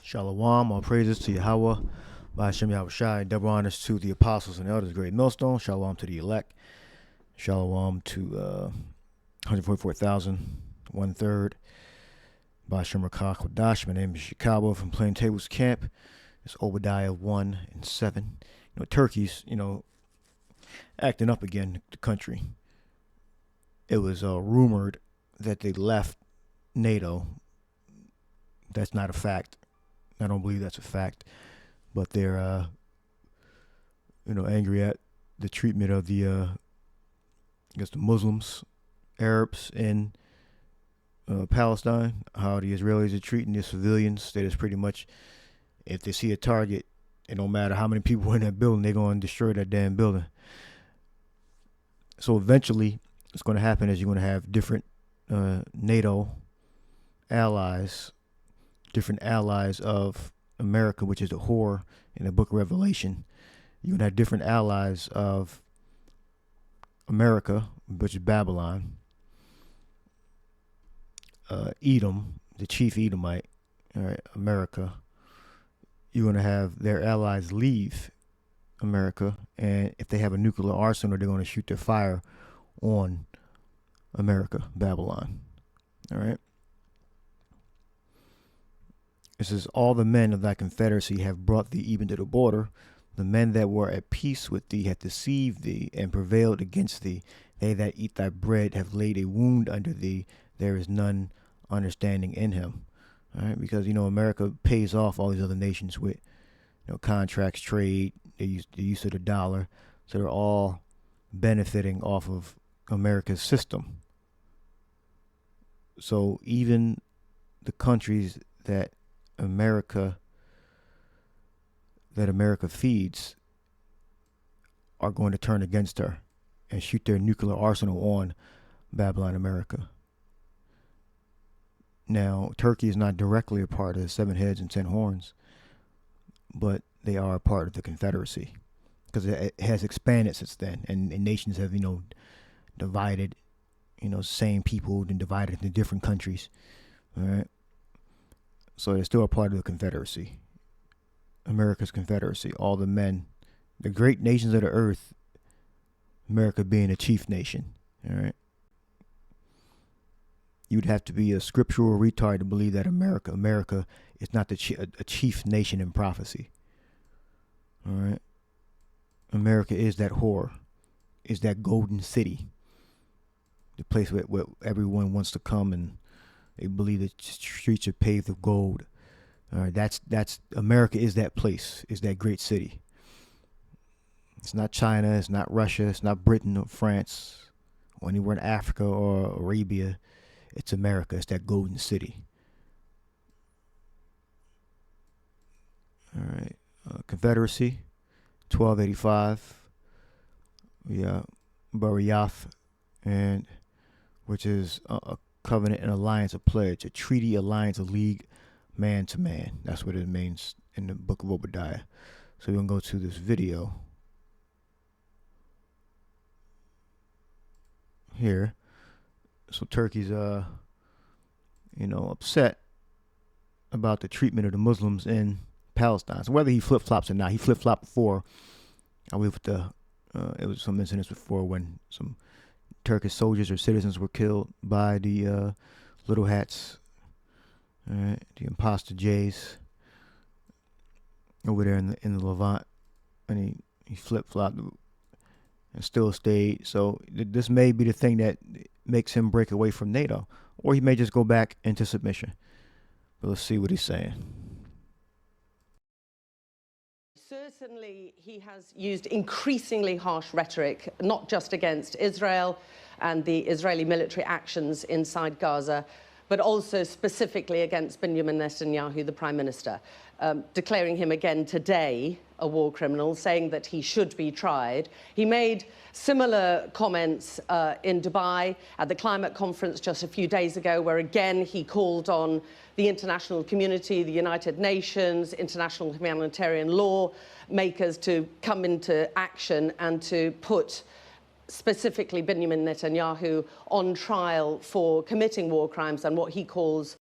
Shalom, all praises to Yahweh, by Hashem Yahushai, double honors to the apostles and elders, great millstone, shalom to the elect, shalom to 144,000, 1/3, by Hashem Rakah Kodash. My name is Chicago from Plain Tables Camp. It's Obadiah 1 and 7. Turkey's, acting up again, the country. It was rumored that they left NATO. That's not a fact. I don't believe that's a fact, but they're, angry at the treatment of the Muslims, Arabs in Palestine, how the Israelis are treating the civilians. That is pretty much, if they see a target, it don't matter how many people are in that building, they're going to destroy that damn building. So eventually, what's going to happen is you're going to have different NATO allies, different allies of America, which is the whore in the book of Revelation. You're going to have different allies of America, which is Babylon, Edom, the chief Edomite, all right, America. You're going to have their allies leave America, and if they have a nuclear arsenal, they're going to shoot their fire on America, Babylon. All right. It says, all the men of thy confederacy have brought thee even to the border. The men that were at peace with thee have deceived thee and prevailed against thee. They that eat thy bread have laid a wound under thee. There is none understanding in him. All right, because, America pays off all these other nations with, contracts, trade, the use of the dollar. So they're all benefiting off of America's system. So even the countries that America feeds are going to turn against her and shoot their nuclear arsenal on Babylon, America. Now, Turkey is not directly a part of the 7 heads and 10 horns, but they are a part of the Confederacy because it has expanded since then, and nations have, divided, same people and divided into different countries. All right. So they're still a part of the Confederacy, America's Confederacy. All the men, the great nations of the earth, America being a chief nation. All right. You'd have to be a scriptural retard to believe that America is not a chief nation in prophecy. All right. America is that whore, is that golden city, the place where everyone wants to come, and they believe the streets are paved with gold. All right, that's America is that place, is that great city. It's not China, it's not Russia, it's not Britain or France or anywhere in Africa or Arabia. It's America. It's that golden city. All right, Confederacy, 1285. Bariath, and which is a covenant, an alliance, a pledge, a treaty, alliance, a league, man to man. That's what it means in the book of Obadiah. So we're going to go to this video here. So Turkey's, upset about the treatment of the Muslims in Palestine. So whether he flip-flops or not, he flip-flopped before. I believe it was some incidents before when some Turkish soldiers or citizens were killed by the Little Hats, all right, the imposter Jays over there in the Levant, and he flip-flopped and still stayed. So this may be the thing that makes him break away from NATO, or he may just go back into submission. But let's see what he's saying. Certainly, he has used increasingly harsh rhetoric, not just against Israel and the Israeli military actions inside Gaza, but also specifically against Benjamin Netanyahu, the Prime Minister, declaring him again today a war criminal, saying that he should be tried. He made similar comments in Dubai at the climate conference just a few days ago, where again he called on the international community, the United Nations, international humanitarian law makers to come into action and to put specifically Benjamin Netanyahu on trial for committing war crimes and what he calls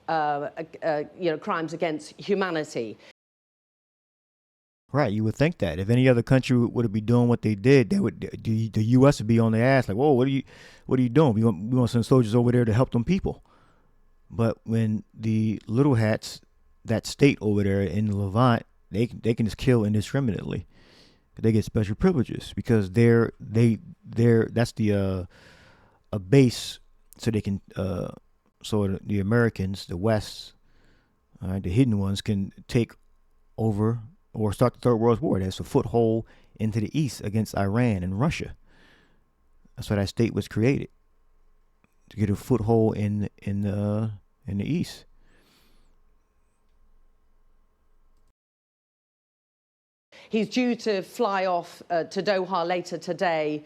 crimes against humanity. Right, you would think that if any other country would be doing what they did, the U.S. would be on their ass like, "Whoa, what are you doing? We want to send soldiers over there to help them people." But when the little hats, that state over there in the Levant, they can just kill indiscriminately. They get special privileges because they're that's the a base, so they can so the Americans, the West, the hidden ones, can take over or start the Third World War. That's a foothold into the East against Iran and Russia. That's why that state was created, to get a foothold in the East. He's due to fly off to Doha later today,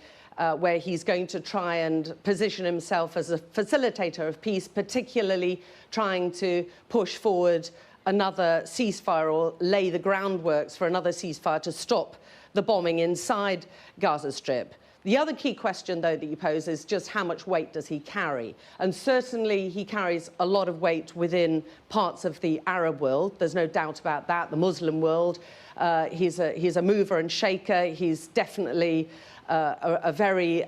where he's going to try and position himself as a facilitator of peace, particularly trying to push forward another ceasefire or lay the groundworks for another ceasefire to stop the bombing inside Gaza Strip. The other key question, though, that you pose is just how much weight does he carry? And certainly he carries a lot of weight within parts of the Arab world. There's no doubt about that. The Muslim world. He's a mover and shaker. He's definitely a very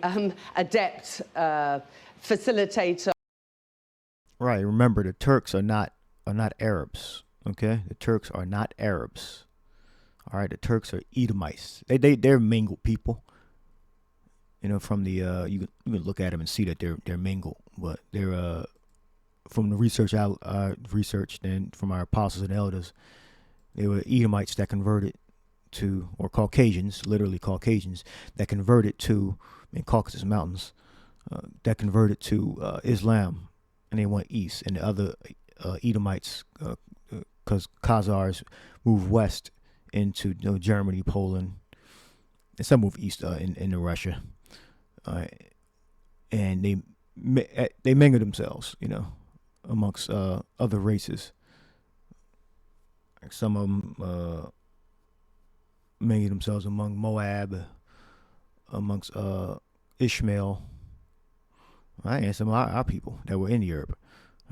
adept facilitator. Right. Remember, the Turks are not Arabs. Okay, the Turks are not Arabs. All right, the Turks are Edomites. They're mingled people. You know, from the you can look at them and see that they're mingled, but they're from the research I researched and from our apostles and elders, they were Edomites that converted to, or Caucasians, literally Caucasians that converted to, in Caucasus Mountains, that converted to Islam, and they went east, and the other Edomites, because Khazars moved west into Germany, Poland, and some moved east into Russia. And they mingle themselves, amongst other races. Some of them mingle themselves among Moab, amongst Ishmael, right, and some of our people that were in Europe.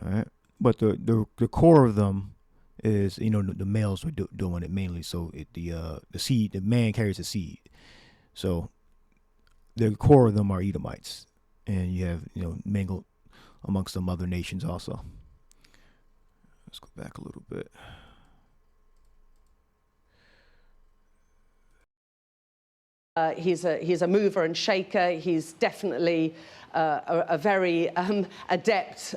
All right, but the core of them is the males were doing it mainly. So the seed, the man carries the seed. So the core of them are Edomites, and you have mingled amongst some other nations also. Let's go back a little bit. He's a mover and shaker. He's definitely a very adept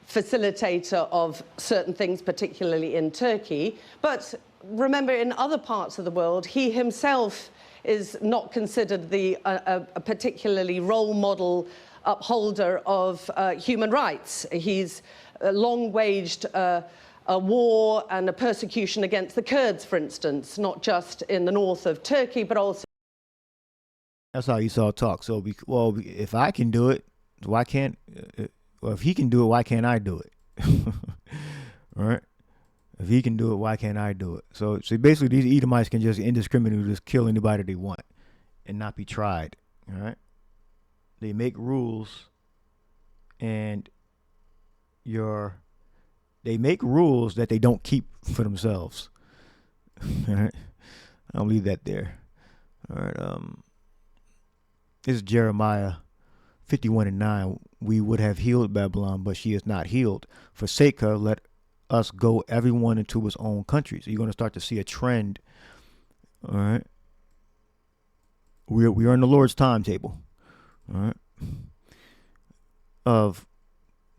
facilitator of certain things, particularly in Turkey. But remember, in other parts of the world, he himself is not considered a particularly role model upholder of human rights. He's long waged a war and a persecution against the Kurds, for instance, not just in the north of Turkey, but also. That's how Esau talks. So, if I can do it, why can't? Well, if he can do it, why can't I do it? All right. If he can do it, why can't I do it? So basically, these Edomites can just indiscriminately just kill anybody they want and not be tried. All right. They make rules, and they make rules that they don't keep for themselves. All right. I'll leave that there. All right. This is Jeremiah 51:9. We would have healed Babylon, but she is not healed. Forsake her, let us go everyone into his own country. So you're going to start to see a trend. All right. We are in the Lord's timetable. All right. Of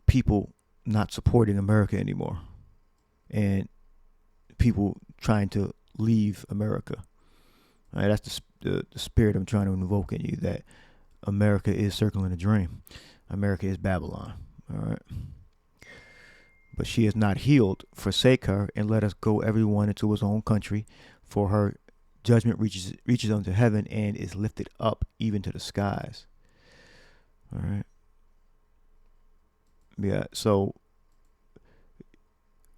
people not supporting America anymore, and people trying to leave America. All right, that's the spirit I'm trying to invoke in you, that America is circling a dream. America is Babylon. All right. But she is not healed. Forsake her, and let us go everyone into his own country, for her judgment reaches unto heaven and is lifted up even to the skies. All right. Yeah, so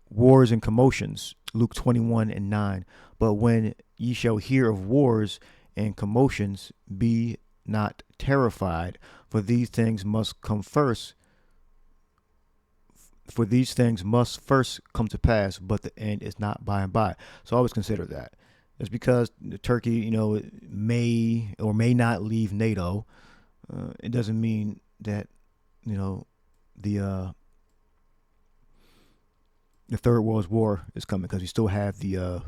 wars and commotions, Luke 21:9. But when ye shall hear of wars and commotions, be not terrified, for these things must come first. For these things must first come to pass, but the end is not by and by. So always consider that. It's because Turkey, may or may not leave NATO. It doesn't mean that, the Third World War is coming, because we still have the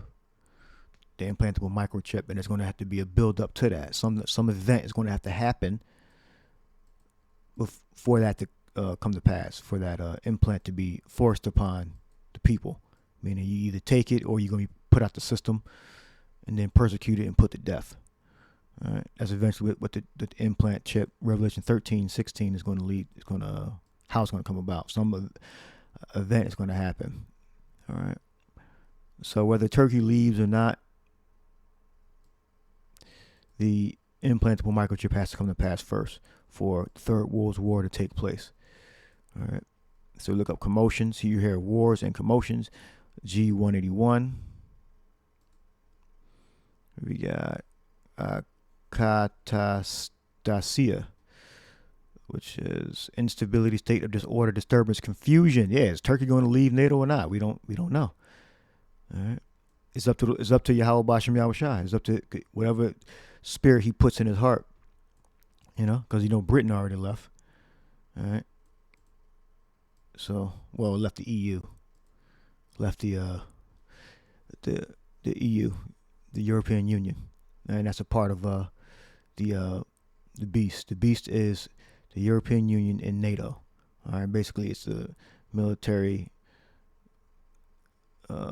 implantable microchip, and there's going to have to be a build up to that. Some event is going to have to happen for that to come to pass, for that implant to be forced upon the people. Meaning you either take it or you're going to be put out the system and then persecuted and put to death. All right, that's eventually what the implant chip, Revelation 13:16 is going to lead. It's going to how it's going to come about. Some event is going to happen. All right. So whether Turkey leaves or not, the implantable microchip has to come to pass first for the Third World War to take place. All right. So look up commotions. Here you hear wars and commotions. G181. We got katastasia, which is instability, state of disorder, disturbance, confusion. Yeah, is Turkey going to leave NATO or not? We don't know. All right. It's up to Yahweh Bashem Yahushai. It's up to whatever spirit he puts in his heart. Because Britain already left. All right. So, left the EU, left the EU, the European Union, and that's a part of the beast. The beast is the European Union and NATO. All right. Basically, it's the military,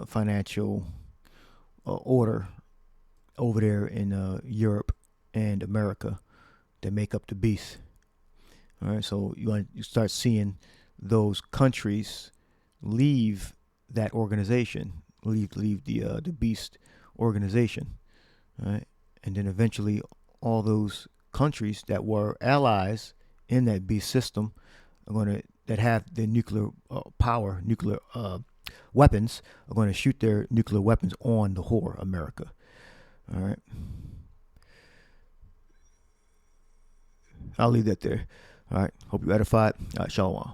financial order over there in Europe and America that make up the beast. All right, so you start seeing those countries leave that organization, leave the beast organization, all right, and then eventually all those countries that were allies in that beast system that have the nuclear power, nuclear weapons, are going to shoot their nuclear weapons on the whore America. All right. I'll leave that there. All right. Hope you edified. Shalom.